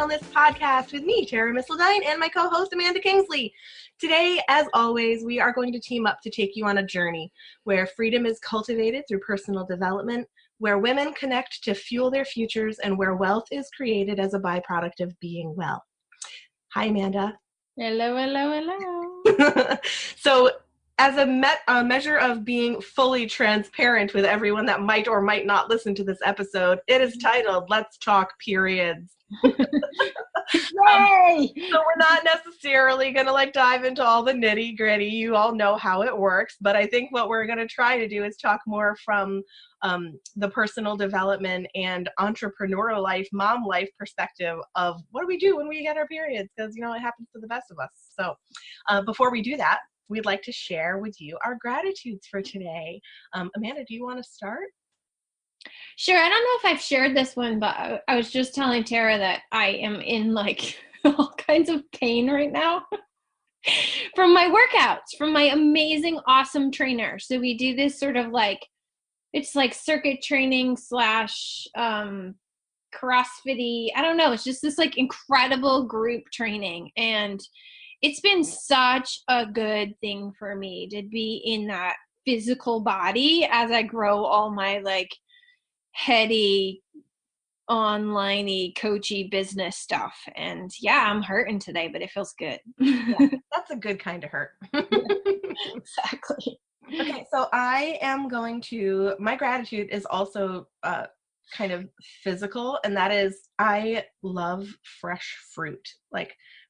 Wellness Podcast with me, Tara Missildine, and my co-host, Amanda Kingsley. Today, as always, we are going to team up to take you on a journey where freedom is cultivated through personal development, where women connect to fuel their futures, and where wealth is created as a byproduct of being well. Hi, Amanda. Hello, hello, hello. So, as a measure of being fully transparent with everyone that might or might not listen to this episode, it is titled, Let's Talk Periods. Yay! So we're not necessarily going to dive into all the nitty gritty. You all know how it works, but I think what we're going to try to do is talk more from the personal development and entrepreneurial life, mom life perspective of what do we do when we get our periods? Because, it happens to the best of us. So before we do that, we'd like to share with you our gratitudes for today. Amanda, do you want to start? Sure. I don't know if I've shared this one, but I was just telling Tara that I am in all kinds of pain right now from my workouts, from my amazing, awesome trainer. So we do this sort of it's like circuit training / CrossFit-y. I don't know. It's just this incredible group training. And it's been such a good thing for me to be in that physical body as I grow all my heady, online-y, coachy business stuff. And yeah, I'm hurting today, but it feels good. Yeah, that's a good kind of hurt. Exactly. Okay, so my gratitude is also kind of physical, and that is I love fresh fruit.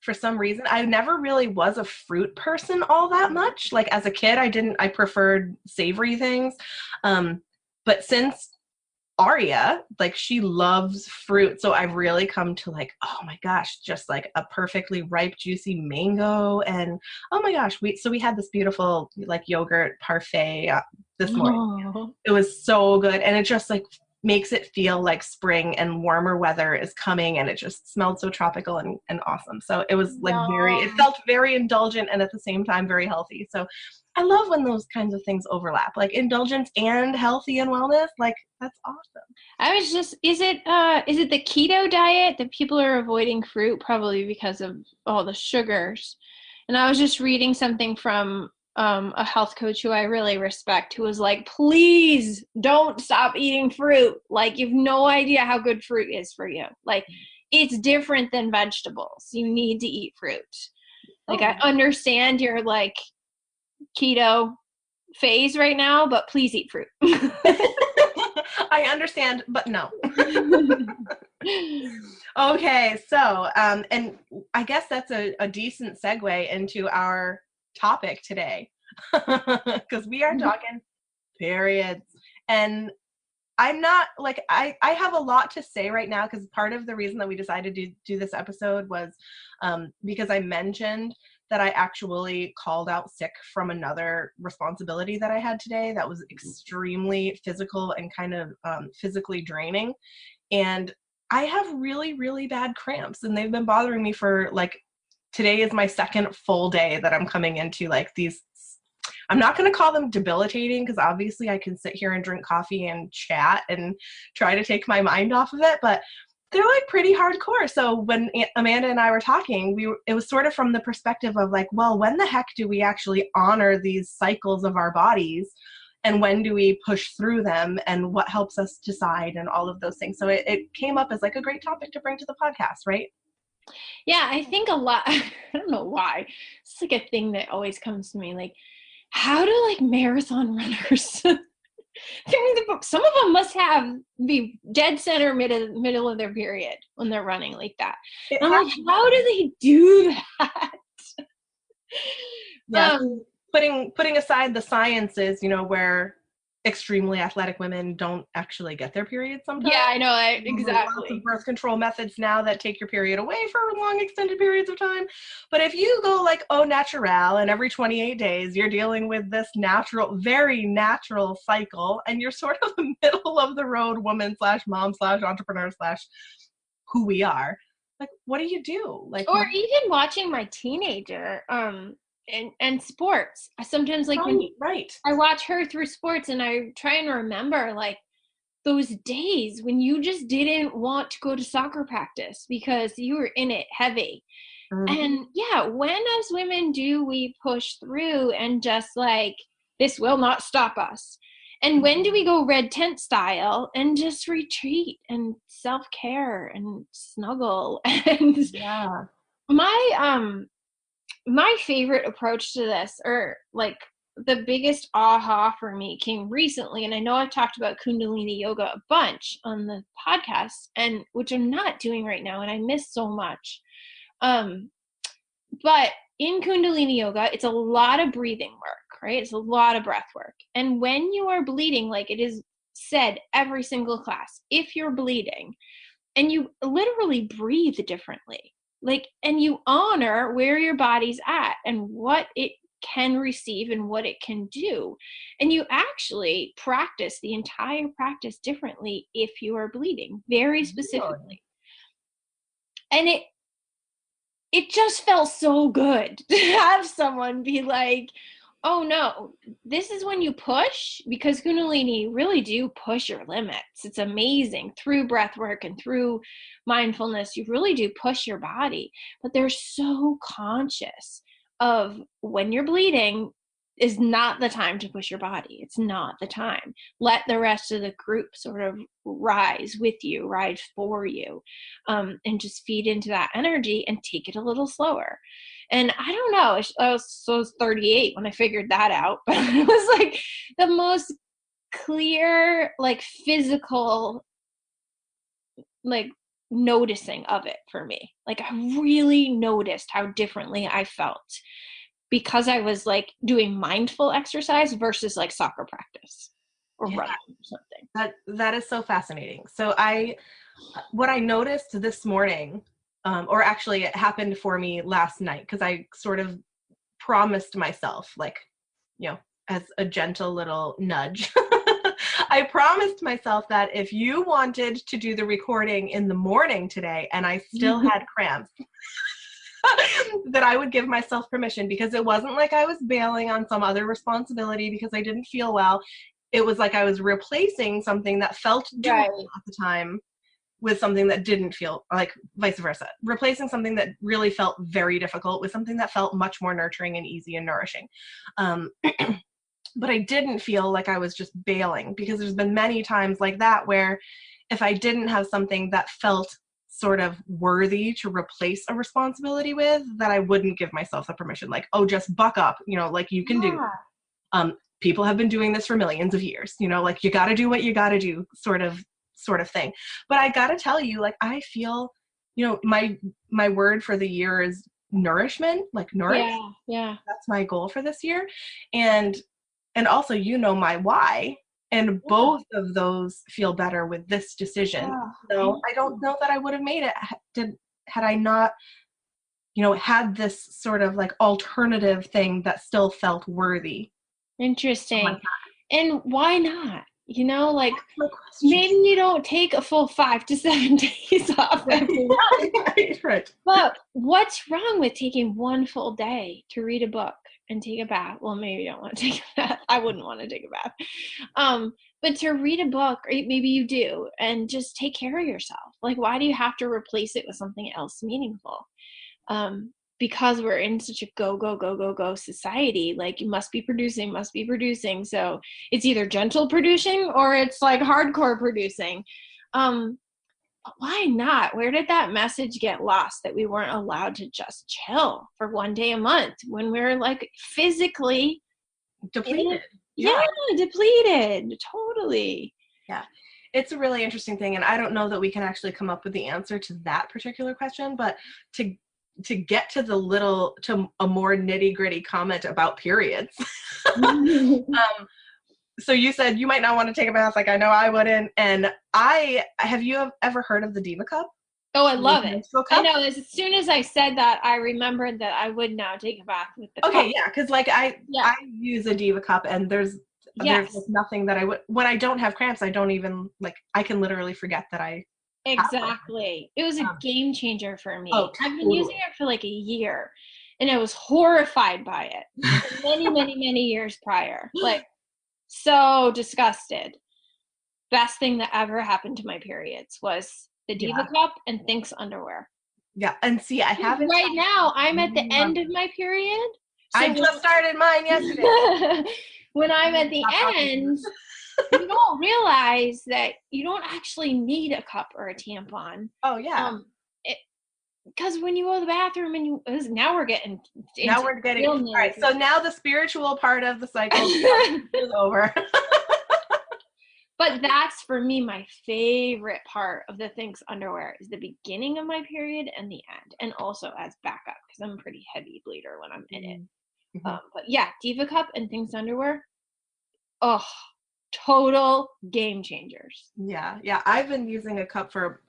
For some reason, I never really was a fruit person all that much. As a kid, I preferred savory things. But since Aria, she loves fruit. So I've really come to oh my gosh, just a perfectly ripe, juicy mango. And oh my gosh, we had this beautiful yogurt parfait this morning. Oh. It was so good. And it just makes it feel like spring and warmer weather is coming, and it just smelled so tropical and awesome. So it was it felt very indulgent and at the same time very healthy. So I love when those kinds of things overlap, indulgence and healthy and wellness. That's awesome. I was just, is it the keto diet that people are avoiding fruit probably because of all the sugars? And I was just reading something from a health coach who I really respect, who was like, please don't stop eating fruit. You have no idea how good fruit is for you. It's different than vegetables. You need to eat fruit. I understand your keto phase right now, but please eat fruit. I understand, but no. Okay, so and I guess that's a decent segue into our topic today, because we are talking periods. And I'm not I have a lot to say right now, because part of the reason that we decided to do this episode was because I mentioned that I actually called out sick from another responsibility that I had today that was extremely physical and kind of physically draining. And I have really, really bad cramps, and they've been bothering me for today is my second full day that I'm coming into these. I'm not going to call them debilitating, because obviously I can sit here and drink coffee and chat and try to take my mind off of it, but they're pretty hardcore. So when Amanda and I were talking, it was sort of from the perspective of well, when the heck do we actually honor these cycles of our bodies, and when do we push through them, and what helps us decide, and all of those things. So it came up as a great topic to bring to the podcast, right? Yeah, I think a lot, I don't know why, it's a thing that always comes to me, how do marathon runners some of them must be dead center middle of their period when they're running like that. I'm how do they do that? Yeah, putting aside the sciences, where extremely athletic women don't actually get their period sometimes. Yeah, I know, exactly. There's lots of birth control methods now that take your period away for long extended periods of time. But if you go au natural, and every 28 days you're dealing with this natural, very natural cycle, and you're sort of a middle of the road woman / mom / entrepreneur / who we are, what do you do? Or even watching my teenager and sports. I sometimes right. I watch her through sports, and I try and remember those days when you just didn't want to go to soccer practice because you were in it heavy. And yeah, when as women do we push through and just like, this will not stop us? And when do we go red tent style and just retreat and self-care and snuggle? And Yeah. my favorite approach to this, or like the biggest aha for me, came recently. And I know I've talked about Kundalini Yoga a bunch on the podcast, and which I'm not doing right now, and I miss so much. But in Kundalini Yoga, it's a lot of breathing work, right? It's a lot of breath work. And when you are bleeding, like it is said every single class, if you're bleeding and you literally breathe differently, like, and you honor where your body's at and what it can receive and what it can do. And you actually practice the entire practice differently if you are bleeding, very specifically. And it just felt so good to have someone be like, oh no, this is when you push, because Kundalini really do push your limits. It's amazing. Through breath work and through mindfulness, you really do push your body. But they're so conscious of when you're bleeding is not the time to push your body. It's not the time. Let the rest of the group sort of rise with you, rise for you, and just feed into that energy and take it a little slower. And I don't know, I was 38 when I figured that out, but it was like the most clear, like physical, like noticing of it for me. Like I really noticed how differently I felt because I was like doing mindful exercise versus like soccer practice or running or something. That is so fascinating. So what I noticed this morning, or actually it happened for me last night, because I sort of promised myself, like, you know, as a gentle little nudge, I promised myself that if you wanted to do the recording in the morning today and I still had cramps, that I would give myself permission, because it wasn't like I was bailing on some other responsibility because I didn't feel well. It was like I was replacing something that felt doable at the time with something that didn't feel, like vice versa. Replacing something that really felt very difficult with something that felt much more nurturing and easy and nourishing. But I didn't feel like I was just bailing, because there's been many times like that where if I didn't have something that felt sort of worthy to replace a responsibility with, that I wouldn't give myself the permission, like, oh, just buck up, you know, like you can do. People have been doing this for millions of years, you know, like you got to do what you got to do, sort of thing. But I got to tell you, like, I feel, you know, my word for the year is nourishment, like nourish. Yeah. That's my goal for this year. And also, you know, my why. And both of those feel better with this decision. So I don't know that I would have made it had I not, you know, had this sort of like alternative thing that still felt worthy. Interesting. And why not? You know, like maybe you don't take a full 5 to 7 days off every month. Right. But what's wrong with taking one full day to read a book and take a bath? Well, maybe you don't want to take a bath. I wouldn't want to take a bath. But to read a book, or maybe you do, and just take care of yourself. Like, why do you have to replace it with something else meaningful? Because we're in such a go society, like you must be producing. So it's either gentle producing or it's like hardcore producing. Why not? Where did that message get lost that we weren't allowed to just chill for one day a month when we're like physically depleted? Depleted. Totally. Yeah. It's a really interesting thing. And I don't know that we can actually come up with the answer to that particular question, but to get to a more nitty-gritty comment about periods. So you said you might not want to take a bath, like I know I wouldn't. And have you ever heard of the Diva Cup? Oh, I love it. I know. As soon as I said that, I remembered that I would now take a bath with the cup. Yeah, because like I use a Diva Cup, and there's nothing that I would, when I don't have cramps, I don't even, like, I can literally forget that I Exactly. It was a game changer for me. Oh, I've been using it for like a year, and I was horrified by it many years prior. Like, so disgusted best thing that ever happened to my periods was the Diva Cup and Thinx underwear. Yeah, and see, I haven't. Right now, I'm at the end of my period. So I just started mine yesterday. When I'm at the end, you don't realize that you don't actually need a cup or a tampon. Oh yeah. Because when you go to the bathroom and now we're getting all right. So now the spiritual part of the cycle is over. But that's, for me, my favorite part of the Thinx underwear is the beginning of my period and the end, and also as backup because I'm a pretty heavy bleeder when I'm in it. But yeah, Diva Cup and Thinx underwear, total game changers. Yeah. I've been using a cup for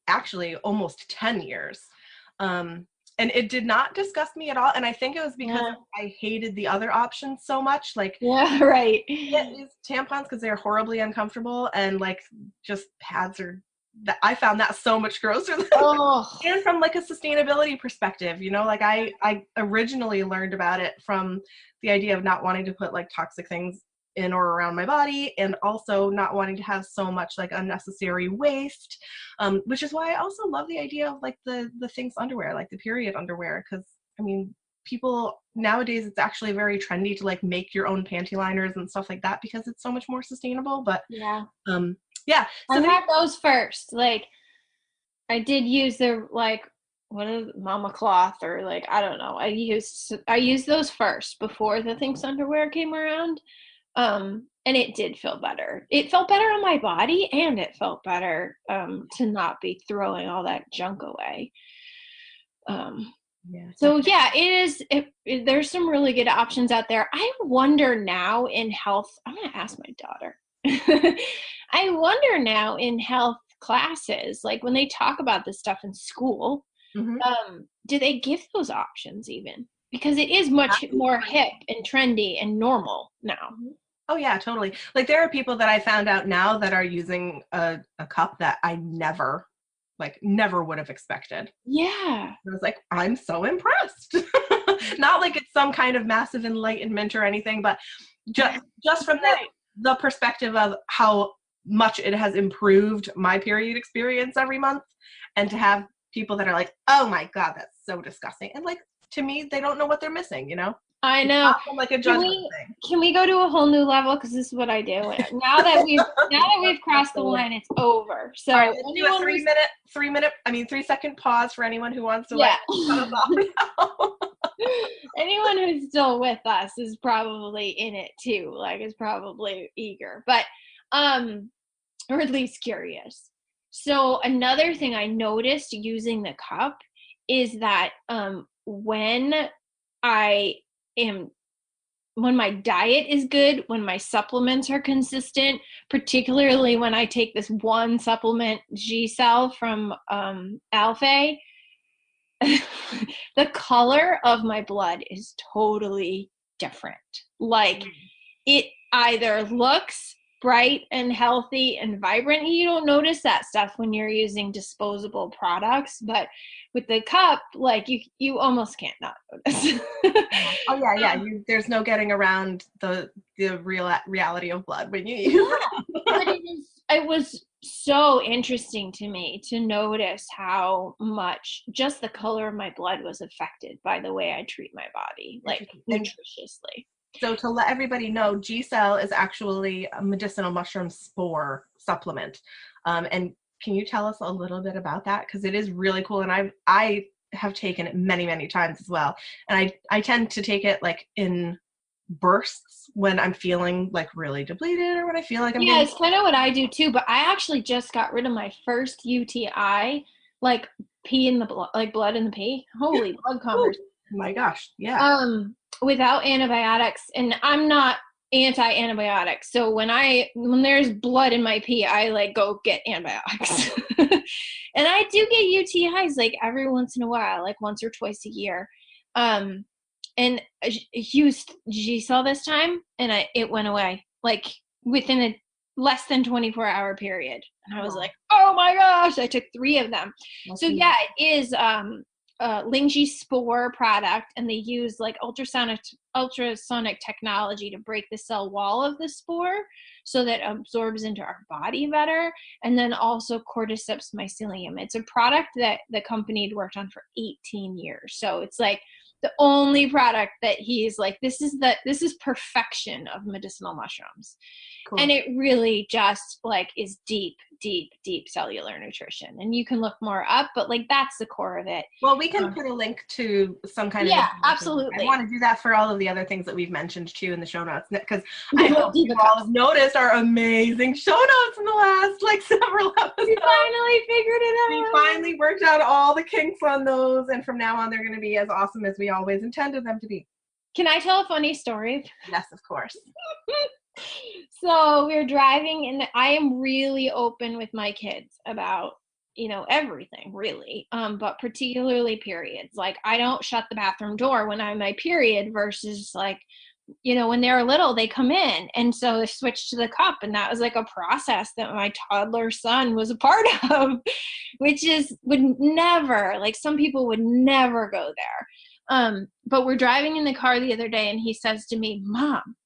actually almost 10 years. And it did not disgust me at all. And I think it was because I hated the other options so much. Like, right. Can't use tampons because they're horribly uncomfortable, and like just pads are. I found that so much grosser. And from like a sustainability perspective, like I originally learned about it from the idea of not wanting to put like toxic things in or around my body, and also not wanting to have so much like unnecessary waste, which is why I also love the idea of like the Thinx underwear, like the period underwear, because I mean, people nowadays, it's actually very trendy to like make your own panty liners and stuff like that because it's so much more sustainable. But so I had those first. Like, I did use the what is it, mama cloth, or like, I don't know, I used those first before the Thinx underwear came around. And it did feel better. It felt better on my body, and it felt better to not be throwing all that junk away. So yeah, there's some really good options out there. I wonder now in health, I'm going to ask my daughter. I wonder now in health classes, like when they talk about this stuff in school, do they give those options even? Because it is much more hip and trendy and normal now. Oh yeah, totally. Like there are people that I found out now that are using a cup that I never would have expected. Yeah. I was like, I'm so impressed. Not like it's some kind of massive enlightenment or anything, but just from the perspective of how much it has improved my period experience every month, and to have people that are like, oh my God, that's so disgusting. And like, to me, they don't know what they're missing, I know. Like a judgment thing. Can we go to a whole new level? Because this is what I do. Now that we've crossed the line, it's over. So all right, let's do a 3-second pause for anyone who wants to anyone who's still with us is probably in it too. Like, is probably eager, but or at least curious. So another thing I noticed using the cup is that when my diet is good, when my supplements are consistent, particularly when I take this one supplement, G-Cell from Alpha, the color of my blood is totally different. Like, it either looks bright and healthy and vibrant. You don't notice that stuff when you're using disposable products, but with the cup, like you almost can't not notice. There's no getting around the reality of blood when you use it. But it was so interesting to me to notice how much just the color of my blood was affected by the way I treat my body, like nutritiously. So to let everybody know, G-Cell is actually a medicinal mushroom spore supplement. And can you tell us a little bit about that? Because it is really cool. And I have taken it many, many times as well. And I tend to take it like in bursts when I'm feeling like really depleted, or when I feel like it's kind of what I do too. But I actually just got rid of my first UTI, like pee in the blood, like blood in the pee. Holy blood counters. Oh my gosh. Yeah. Without antibiotics, and I'm not anti-antibiotics. So when there's blood in my pee, I like go get antibiotics. And I do get UTIs like every once in a while, like once or twice a year. And I used G-Cell this time, and it went away like within a less than 24-hour period. And I was like, oh my gosh, I took 3 of them. So yeah, it is Lingy spore product, and they use like ultrasonic technology to break the cell wall of the spore so that it absorbs into our body better. And then also cordyceps mycelium. It's a product that the company had worked on for 18 years. So it's like the only product that he's like, this is perfection of medicinal mushrooms. Cool. And it really just like is deep cellular nutrition. And you can look more up, but like that's the core of it. Well, we can put a link to some kind of. Yeah, absolutely. I want to do that for all of the other things that we've mentioned too in the show notes, because I hope you all have noticed our amazing show notes in the last like several episodes. We finally figured it out. We finally worked out all the kinks on those, and from now on they're going to be as awesome as we always intended them to be. Can I tell a funny story? Yes, of course. So we're driving, and I am really open with my kids about, everything really, but particularly periods. Like I don't shut the bathroom door when I'm my period versus like, when they're little, they come in. And so they switched to the cup, and that was like a process that my toddler son was a part of, which would never, like some people would never go there. But we're driving in the car the other day, and he says to me, Mom,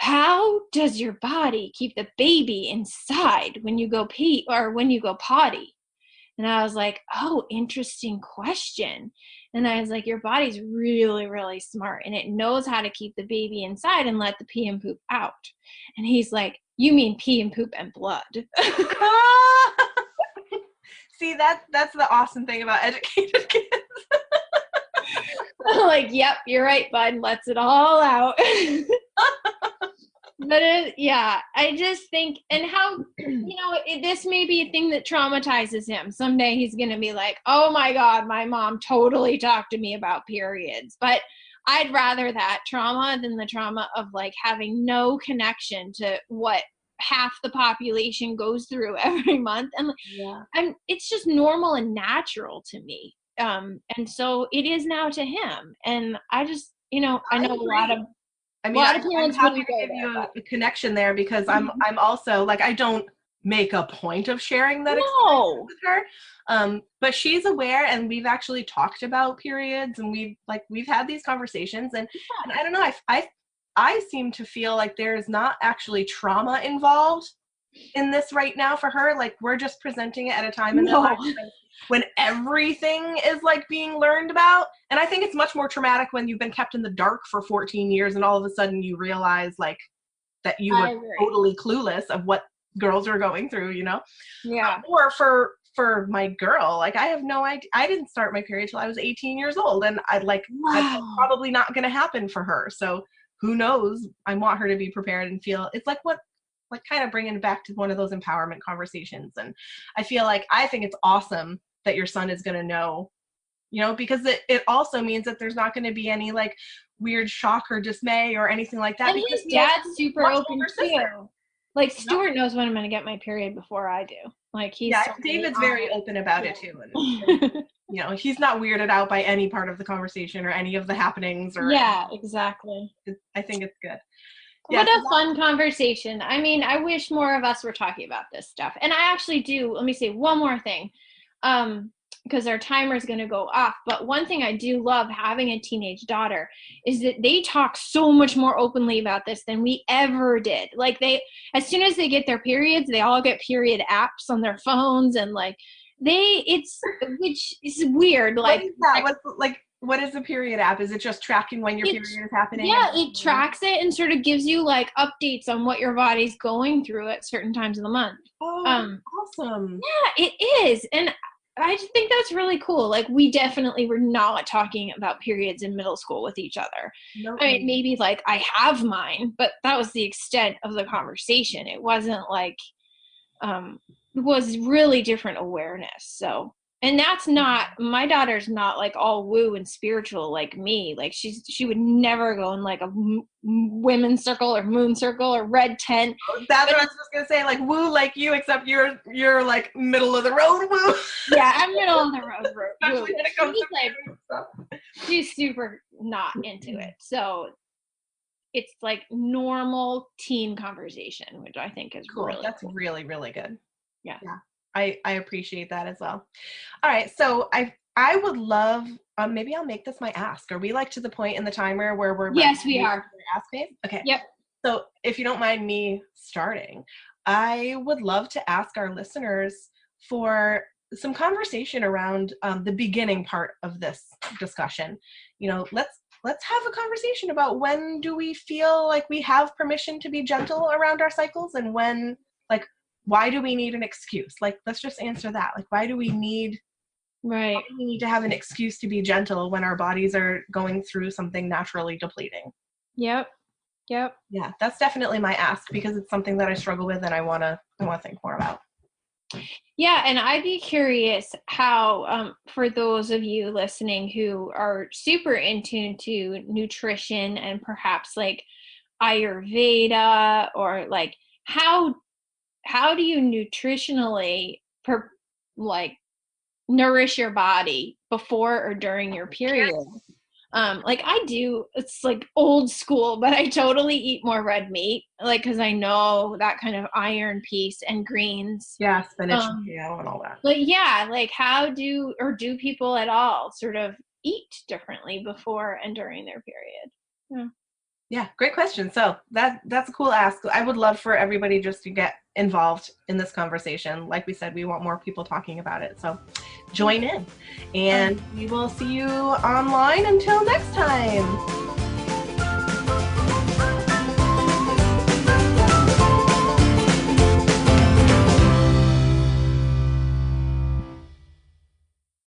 how does your body keep the baby inside when you go pee or when you go potty? And I was like, oh, interesting question. And I was like, your body's really, really smart, and it knows how to keep the baby inside and let the pee and poop out. And he's like, you mean pee and poop and blood? See, that's the awesome thing about educated kids. Like, yep, you're right, bud. Lets it all out. But I just think, and how, this may be a thing that traumatizes him. Someday he's going to be like, oh my God, my mom totally talked to me about periods. But I'd rather that trauma than the trauma of like having no connection to what half the population goes through every month. And it's just normal and natural to me. And so it is now to him. And I just, I know a lot of, I'm happy to give you a connection there, because I'm also like, I don't make a point of sharing that experience with her. But she's aware, and we've actually talked about periods, and we've had these conversations, and I don't know, I seem to feel like there's not actually trauma involved in this right now for her. Like we're just presenting it at a time in their life when everything is like being learned about. And I think it's much more traumatic when you've been kept in the dark for 14 years and all of a sudden you realize like that you were totally clueless of what girls are going through, Yeah. Or for my girl, like I have no idea. I didn't start my period till I was 18 years old, and that's probably not going to happen for her. So who knows? I want her to be prepared and feel it's like kind of bringing it back to one of those empowerment conversations. And I think it's awesome that your son is going to know, because it also means that there's not going to be any like weird shock or dismay or anything like that. And his dad's super open too. Like Stuart knows when I'm going to get my period before I do. Like David's very open about it too. And, he's not weirded out by any part of the conversation or any of the happenings or. Yeah, exactly. I think it's good. What a fun conversation. I mean, I wish more of us were talking about this stuff. And I actually do. Let me say one more thing, because our timer is going to go off. But one thing I do love having a teenage daughter is that they talk so much more openly about this than we ever did. Like as soon as they get their periods, they all get period apps on their phones, and like which is weird. Like, what is the period app? Is it just tracking when your period is happening? Yeah, it tracks it and sort of gives you like updates on what your body's going through at certain times of the month. Oh, awesome. Yeah, it is. And I just think that's really cool. Like we definitely were not talking about periods in middle school with each other. Nope. I mean, maybe like I have mine, but that was the extent of the conversation. It wasn't like, it was really different awareness. So, and that's not, my daughter's not like all woo and spiritual like me. Like she would never go in like a women's circle or moon circle or red tent. That's what I was just gonna say, like woo like you, except you're like middle of the road woo. Yeah, I'm middle of the road woo. When it comes to she's super not into it. So it's like normal teen conversation, which I think is cool. Really that's cool. Really, really good. Yeah. I appreciate that as well. All right. So I would love, maybe I'll make this my ask. Are we like to the point in the timer where we're ready Yes, we are. ask phase? Okay. Yep. So if you don't mind me starting, I would love to ask our listeners for some conversation around the beginning part of this discussion. You know, let's have a conversation about, when do we feel like we have permission to be gentle around our cycles, and when, like, why do we need an excuse? Like, let's just answer that. Like, why do we need to have an excuse to be gentle when our bodies are going through something naturally depleting? Yep. Yeah, that's definitely my ask, because it's something that I struggle with and I want to think more about. Yeah, and I'd be curious how, for those of you listening who are super in tune to nutrition and perhaps like Ayurveda, or like how do you nutritionally nourish your body before or during your period? Like I do, it's like old school, but I totally eat more red meat, like, because I know that kind of iron piece, and greens. Yeah, spinach and all that. But yeah, like do people at all sort of eat differently before and during their period? Yeah, great question. So that's a cool ask. I would love for everybody just to get involved in this conversation. Like we said, we want more people talking about it. So join in, and we will see you online until next time.